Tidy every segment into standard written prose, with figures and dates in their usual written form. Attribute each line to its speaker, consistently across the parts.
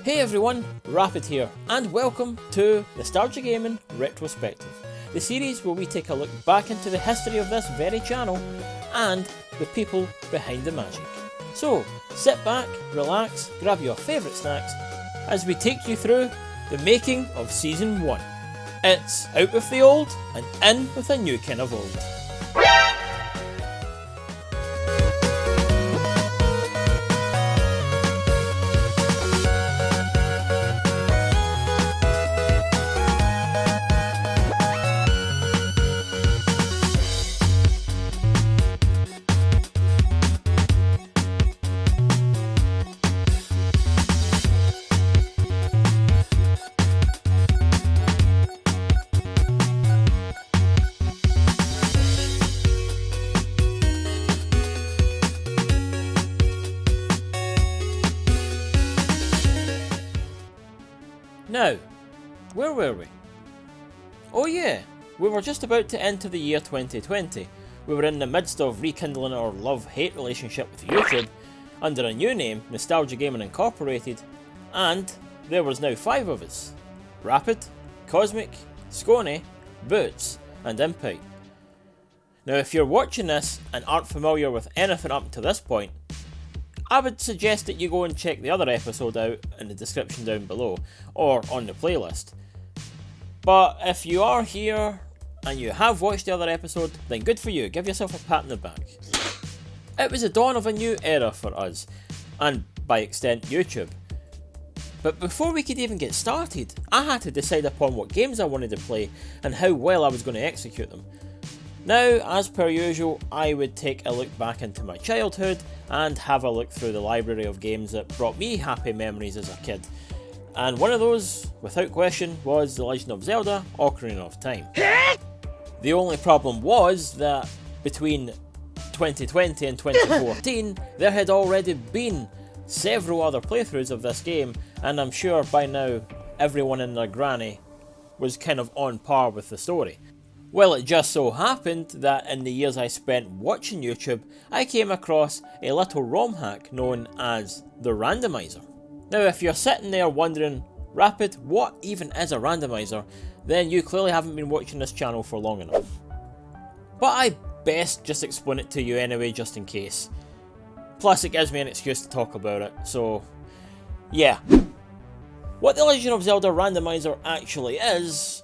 Speaker 1: Hey everyone, Rapid here, and welcome to Nostalgia Gaming Retrospective, the series where we take a look back into the history of this very channel and the people behind the magic. So, sit back, relax, grab your favourite snacks as we take you through the making of Season 1. It's out with the old and in with a new kind of old. Now, where were we? Oh yeah, we were just about to enter the year 2020. We were in the midst of rekindling our love-hate relationship with YouTube under a new name, Nostalgia Gaming Incorporated, and there was now 5 of us. Rapid, Cosmic, Scony, Boots, and Impite. Now if you're watching this and aren't familiar with anything up to this point, I would suggest that you go and check the other episode out in the description down below, or on the playlist. But if you are here and you have watched the other episode, then good for you, give yourself a pat on the back. It was the dawn of a new era for us, and by extent YouTube. But before we could even get started, I had to decide upon what games I wanted to play and how well I was going to execute them. Now, as per usual, I would take a look back into my childhood and have a look through the library of games that brought me happy memories as a kid. And one of those, without question, was The Legend of Zelda: Ocarina of Time. The only problem was that between 2020 and 2014, there had already been several other playthroughs of this game, and I'm sure by now everyone and their granny was kind of on par with the story. Well, it just so happened that in the years I spent watching YouTube, I came across a little ROM hack known as the randomizer. Now if you're sitting there wondering, Rapid, what even is a randomizer, then you clearly haven't been watching this channel for long enough. But I best just explain it to you anyway, just in case. Plus it gives me an excuse to talk about it, so yeah. What the Legend of Zelda randomizer actually is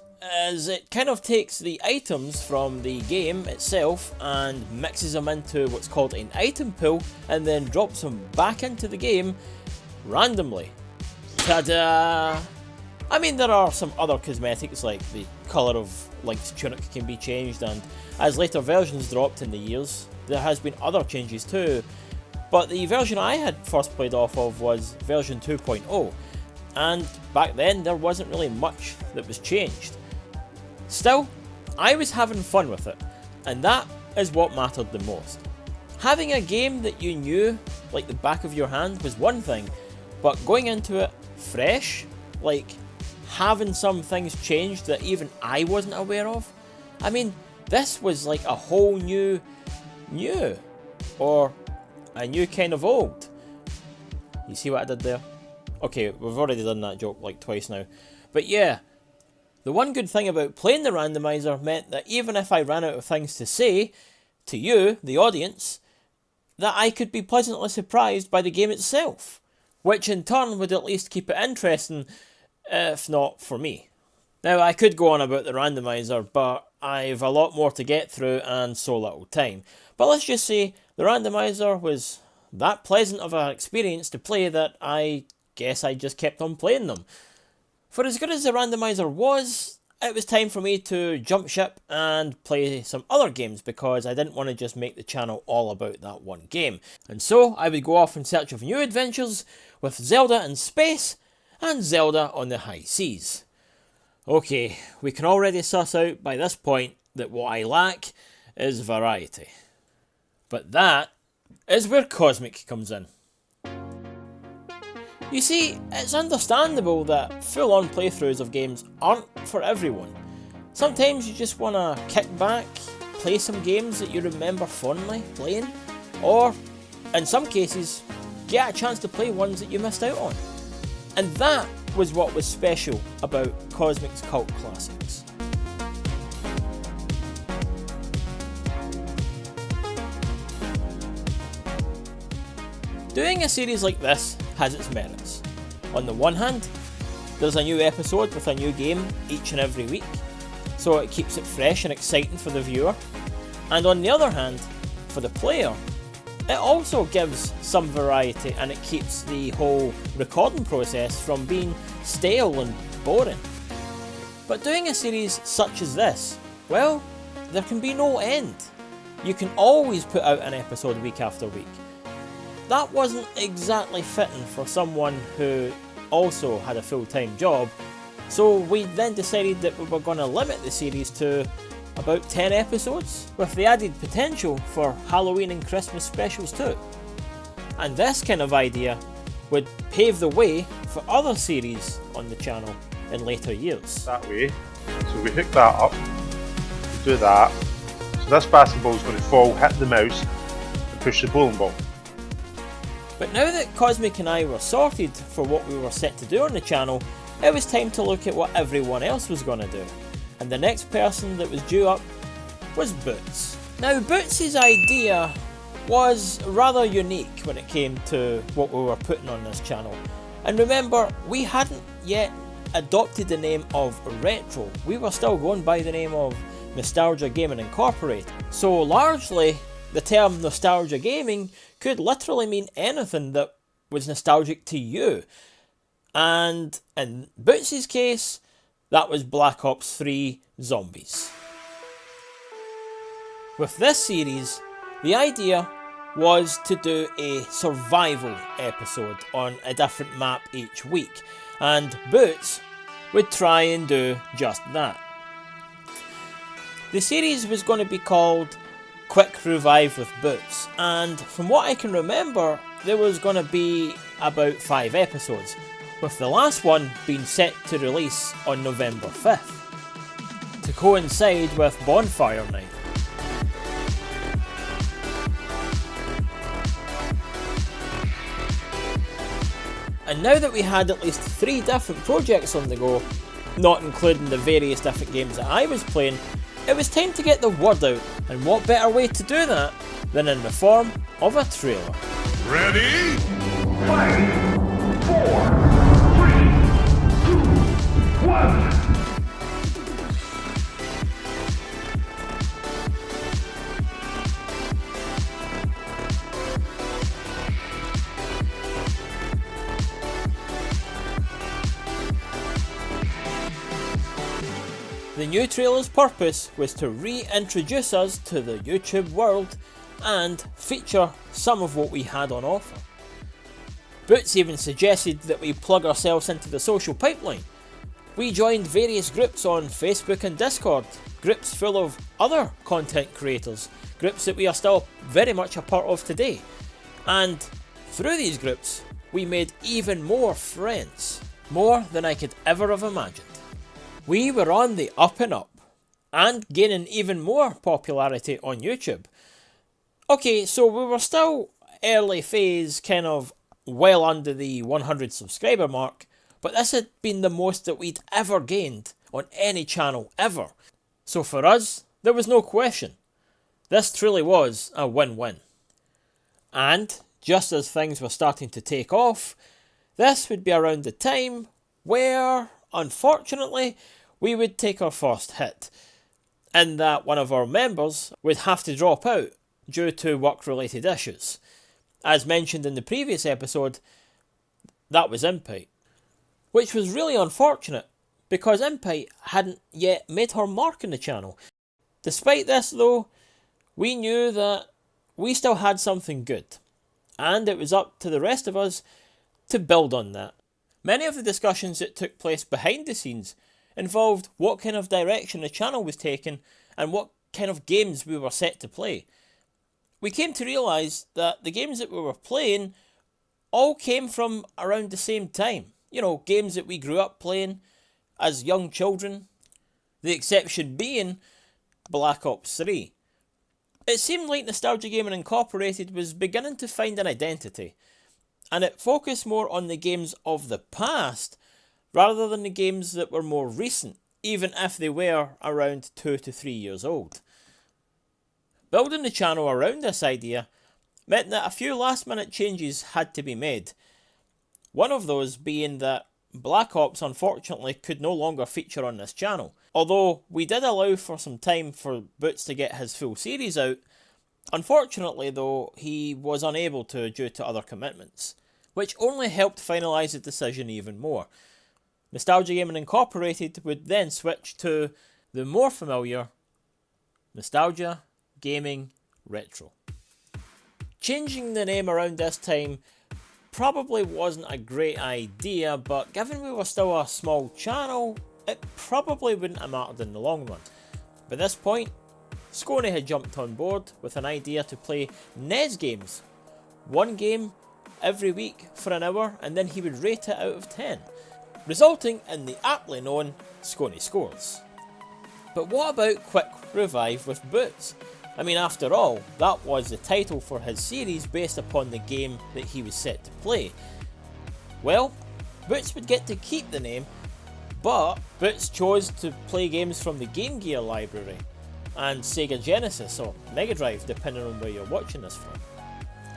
Speaker 1: it kind of takes the items from the game itself and mixes them into what's called an item pool and then drops them back into the game randomly. Ta-da! I mean, there are some other cosmetics like the colour of Link's tunic can be changed, and as later versions dropped in the years, there has been other changes too. But the version I had first played off of was version 2.0, and back then there wasn't really much that was changed. Still, I was having fun with it, and that is what mattered the most. Having a game that you knew like the back of your hand was one thing, but going into it fresh, like having some things changed that even I wasn't aware of, I mean, this was like a whole new, or a new kind of old. You see what I did there? Okay, we've already done that joke like twice now, but yeah. The one good thing about playing the randomizer meant that even if I ran out of things to say to you, the audience, that I could be pleasantly surprised by the game itself, which in turn would at least keep it interesting, if not for me. Now I could go on about the randomizer, but I've a lot more to get through and so little time. But let's just say the randomizer was that pleasant of an experience to play that I guess I just kept on playing them. For as good as the randomizer was, it was time for me to jump ship and play some other games because I didn't want to just make the channel all about that one game. And so I would go off in search of new adventures with Zelda in space and Zelda on the high seas. Okay, we can already suss out by this point that what I lack is variety. But that is where Cosmic comes in. You see, it's understandable that full-on playthroughs of games aren't for everyone. Sometimes you just want to kick back, play some games that you remember fondly playing, or, in some cases, get a chance to play ones that you missed out on. And that was what was special about Cosmic's Cult Classics. Doing a series like this has its merits. On the one hand, there's a new episode with a new game each and every week, so it keeps it fresh and exciting for the viewer. And on the other hand, for the player, it also gives some variety and it keeps the whole recording process from being stale and boring. But doing a series such as this, well, there can be no end. You can always put out an episode week after week. That wasn't exactly fitting for someone who also had a full-time job, so we then decided that we were going to limit the series to about 10 episodes, with the added potential for Halloween and Christmas specials too. And this kind of idea would pave the way for other series on the channel in later years.
Speaker 2: That way, so we hook that up, we do that, so this basketball is going to fall, hit the mouse and push the bowling ball.
Speaker 1: But now that Cosmic and I were sorted for what we were set to do on the channel, it was time to look at what everyone else was going to do. And the next person that was due up was Boots. Now Boots' idea was rather unique when it came to what we were putting on this channel. And remember, we hadn't yet adopted the name of Retro, we were still going by the name of Nostalgia Gaming Incorporated. So largely, the term Nostalgia Gaming could literally mean anything that was nostalgic to you. And in Boots' case, that was Black Ops 3 Zombies. With this series, the idea was to do a survival episode on a different map each week, and Boots would try and do just that. The series was going to be called Quick Revive with Boots, and from what I can remember, there was going to be about 5 episodes, with the last one being set to release on November 5th, to coincide with Bonfire Night. And now that we had at least 3 different projects on the go, not including the various different games that I was playing, it was time to get the word out, and what better way to do that than in the form of a trailer.
Speaker 3: Ready? 5, 4, 3, 2, 1.
Speaker 1: The new trailer's purpose was to reintroduce us to the YouTube world and feature some of what we had on offer. Boots even suggested that we plug ourselves into the social pipeline. We joined various groups on Facebook and Discord, groups full of other content creators, groups that we are still very much a part of today. And through these groups, we made even more friends, more than I could ever have imagined. We were on the up and up, and gaining even more popularity on YouTube. Okay, so we were still early phase, kind of well under the 100 subscriber mark, but this had been the most that we'd ever gained on any channel ever. So for us, there was no question. This truly was a win-win. And just as things were starting to take off, this would be around the time where, unfortunately, we would take our first hit, in that one of our members would have to drop out due to work-related issues. As mentioned in the previous episode, that was Impite, which was really unfortunate because Impite hadn't yet made her mark in the channel. Despite this though, we knew that we still had something good, and it was up to the rest of us to build on that. Many of the discussions that took place behind the scenes involved what kind of direction the channel was taking and what kind of games we were set to play. We came to realise that the games that we were playing all came from around the same time. You know, games that we grew up playing as young children, the exception being Black Ops 3. It seemed like Nostalgia Gaming Incorporated was beginning to find an identity, and it focused more on the games of the past rather than the games that were more recent, even if they were around 2 to 3 years old. Building the channel around this idea meant that a few last minute changes had to be made. One of those being that Black Ops unfortunately could no longer feature on this channel. Although we did allow for some time for Boots to get his full series out, unfortunately though he was unable to due to other commitments, which only helped finalise the decision even more. Nostalgia Gaming Incorporated would then switch to the more familiar Nostalgia Gaming Retro. Changing the name around this time probably wasn't a great idea, but given we were still a small channel, it probably wouldn't have mattered in the long run. By this point, Sconey had jumped on board with an idea to play NES games. One game every week for an hour, and then he would rate it out of 10, resulting in the aptly known Sconey Scores. But what about Quick Revive with Boots? I mean, after all, that was the title for his series based upon the game that he was set to play. Well, Boots would get to keep the name, but Boots chose to play games from the Game Gear library and Sega Genesis or Mega Drive, depending on where you're watching this from.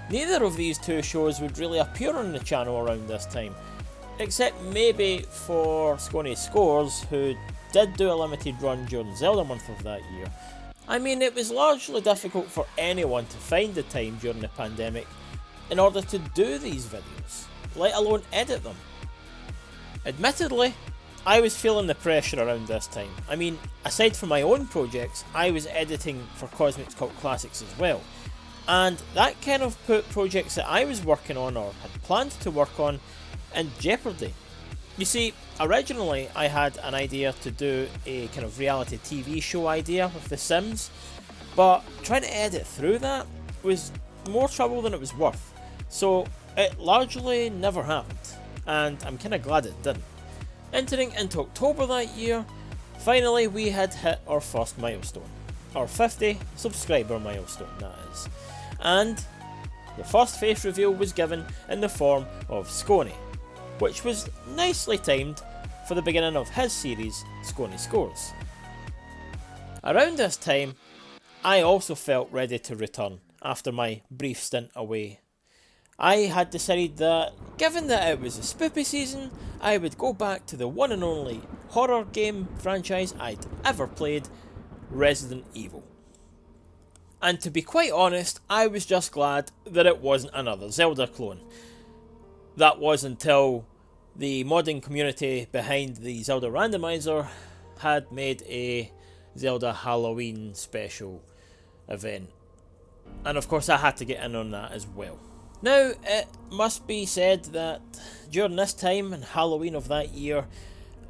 Speaker 1: Neither of these two shows would really appear on the channel around this time, except maybe for Sconey Scores, who did do a limited run during Zelda month of that year. I mean, it was largely difficult for anyone to find the time during the pandemic in order to do these videos, let alone edit them. Admittedly, I was feeling the pressure around this time. I mean, aside from my own projects, I was editing for Cosmic's Cult Classics as well, and that kind of put projects that I was working on or had planned to work on in jeopardy. You see, originally I had an idea to do a kind of reality TV show idea with The Sims, but trying to edit through that was more trouble than it was worth, so it largely never happened, and I'm kind of glad it didn't. Entering into October that year, finally we had hit our first milestone, our 50 subscriber milestone that is, and the first face reveal was given in the form of Sconey, which was nicely timed for the beginning of his series, Sconey Scores. Around this time, I also felt ready to return after my brief stint away. I had decided that, given that it was a spoopy season, I would go back to the one and only horror game franchise I'd ever played, Resident Evil. And to be quite honest, I was just glad that it wasn't another Zelda clone. That was until the modding community behind the Zelda randomizer had made a Zelda Halloween special event. And of course I had to get in on that as well. Now, it must be said that during this time and Halloween of that year,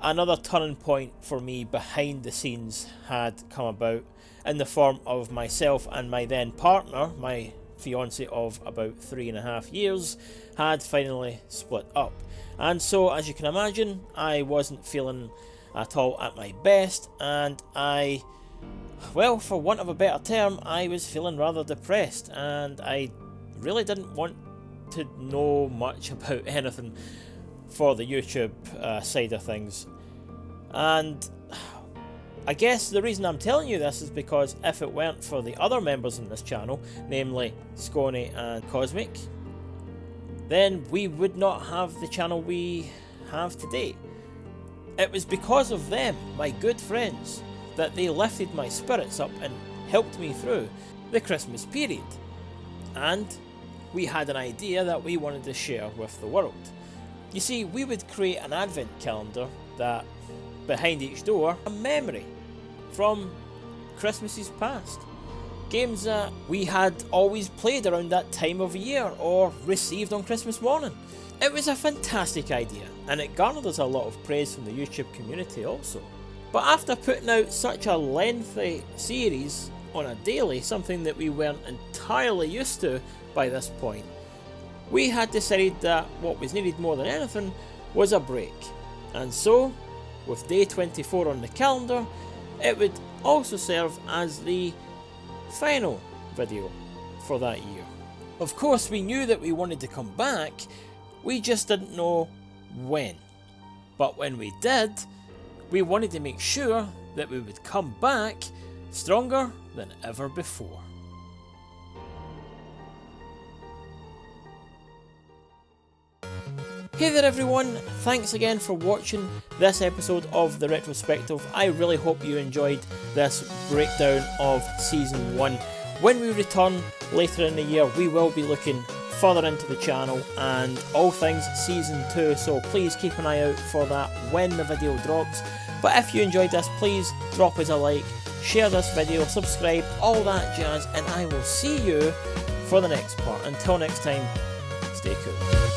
Speaker 1: another turning point for me behind the scenes had come about in the form of myself and my then partner, my fiance of about 3.5 years, had finally split up. And so, as you can imagine, I wasn't feeling at all at my best, and well, for want of a better term, I was feeling rather depressed, and I really didn't want to know much about anything for the YouTube side of things. And I guess the reason I'm telling you this is because if it weren't for the other members in this channel, namely Sconey and Cosmic, then we would not have the channel we have today. It was because of them, my good friends, that they lifted my spirits up and helped me through the Christmas period. And we had an idea that we wanted to share with the world. You see, we would create an advent calendar that, behind each door, a memory from Christmases past. Games that we had always played around that time of year or received on Christmas morning. It was a fantastic idea, and it garnered us a lot of praise from the YouTube community also. But after putting out such a lengthy series on a daily, something that we weren't entirely used to by this point, we had decided that what was needed more than anything was a break. And so, with day 24 on the calendar, it would also serve as the final video for that year. Of course, we knew that we wanted to come back, We just didn't know when. But when we did, we wanted to make sure that we would come back stronger than ever before. Hey there everyone, thanks again for watching this episode of the Retrospective. I really hope you enjoyed this breakdown of Season 1. When we return later in the year, we will be looking further into the channel and all things Season 2, so please keep an eye out for that when the video drops. But if you enjoyed this, please drop us a like, share this video, subscribe, all that jazz, and I will see you for the next part. Until next time, stay cool.